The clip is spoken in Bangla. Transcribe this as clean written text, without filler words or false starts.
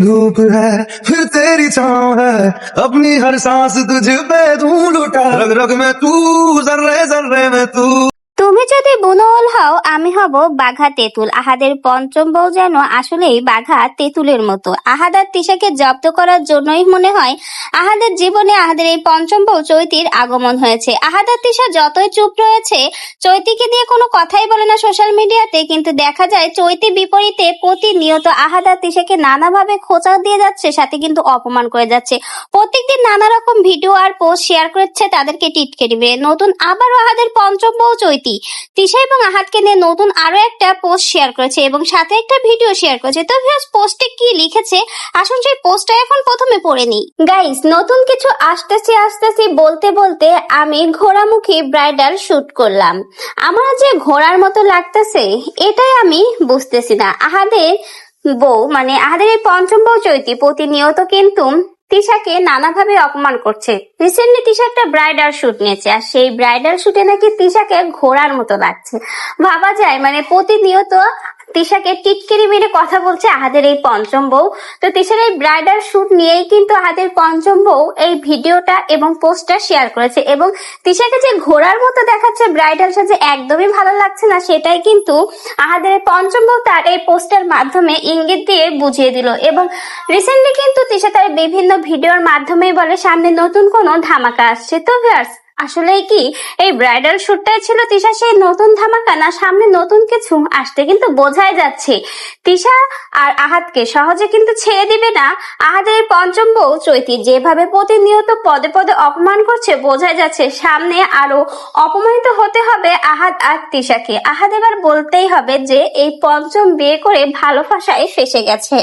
धूप है फिर तेरी छाँव है अपनी हर सांस तुझ पे तू लुटा रग रग में तू जर्रे जर्रे में तू তুমি যদি বুনোল হও আমি হব বাঘা তেঁতুল। আহাদের পঞ্চম বউ যেন আসলেই বাঘা তেঁতুলের মতো। আহাদ আর তিশাকে জব্দ করার জন্যই মনে হয় আহাদের জীবনে আহাদের এই পঞ্চম বউ চৈতির আগমন হয়েছে। আহাদ আর তিশা যতই চুপ রয়েছে, চৈতিকে দিয়ে কোনো কথাই বলে না সোশ্যাল মিডিয়াতে, কিন্তু দেখা যায় চৈতি বিপরীতে প্রতিনিয়ত আহাদ আর তিশাকে নানাভাবে খোঁচা দিয়ে যাচ্ছে, সাথে কিন্তু অপমান করে যাচ্ছে। প্রত্যেকদিন নানা রকম ভিডিও আর পোস্ট শেয়ার করছে তাদেরকে টিটকে দিবে। নতুন আবারও আহাদের পঞ্চম বউ চৈতি তিশা এবং আহাদকে নিয়ে নতুন আরো একটা পোস্ট শেয়ার করেছে এবং সাথে একটা ভিডিও শেয়ার করেছে। তো ভিউয়ার্স, পোস্টে কি লিখেছে আসুন সেই পোস্টটা এখন প্রথমে পড়ে নিই। গাইস, নতুন কিছু আসতেছি বলতে বলতে আমি ঘোড়ামুখী ব্রাইডাল শুট করলাম। আমার যে ঘোড়ার মতো লাগতেছে এটাই আমি বুঝতেছি না। আহাদের বউ মানে আহাদের এই পঞ্চম বউ চৈতি প্রতিনিয়ত কিন্তু তিশাকে নানাভাবে অপমান করছে। রিসেন্টলি তিশা একটা ব্রাইডাল শুট নিয়েছে আর সেই ব্রাইডাল শুটে নাকি তিশাকে ঘোড়ার মতো লাগছে। ভাবা যায় মানে প্রতিনিয়ত তিশাকে টিটকিরি মেরে কথা বলছে আহাদের এই পঞ্চম বউ। তো তিশার এই ব্রাইডাল শুট নিয়েই কিন্তু আহাদের পঞ্চম বউ এই ভিডিওটা এবং পোস্টটা শেয়ার করেছে এবং তিশাকে যে ঘোড়ার মতো দেখাচ্ছে ব্রাইডাল সাজে একদমই ভালো লাগছে না, সেটাই কিন্তু আহাদের এই পঞ্চম বউ তার এই পোস্টের মাধ্যমে ইঙ্গিত দিয়ে বুঝিয়ে দিল। এবং রিসেন্টলি কিন্তু তিশা তার বিভিন্ন ভিডিওর মাধ্যমেই বলে সামনে নতুন কোনো ধামাকা আসছে। তো ভিউয়ার্স, আসলে কি এই ব্রাইডাল শুটটাই ছিল তিশা সেই নতুন ধামাকা, না সামনে নতুন কিছু আসতে কিন্তু বোঝাই যাচ্ছে তিশা আর আহাদকে সহজে কিন্তু ছেড়ে দিবে না। আহাদের এই পঞ্চম বউ চৈতি যেভাবে প্রতিনিয়ত পদে পদে অপমান করছে, বোঝাই যাচ্ছে সামনে আরো অপমানিত হতে হবে আহাদ আর তিশাকে। আহাদ এবার বলতেই হবে যে এই পঞ্চম বিয়ে করে ভালো ভাষায় ফেসে গেছে।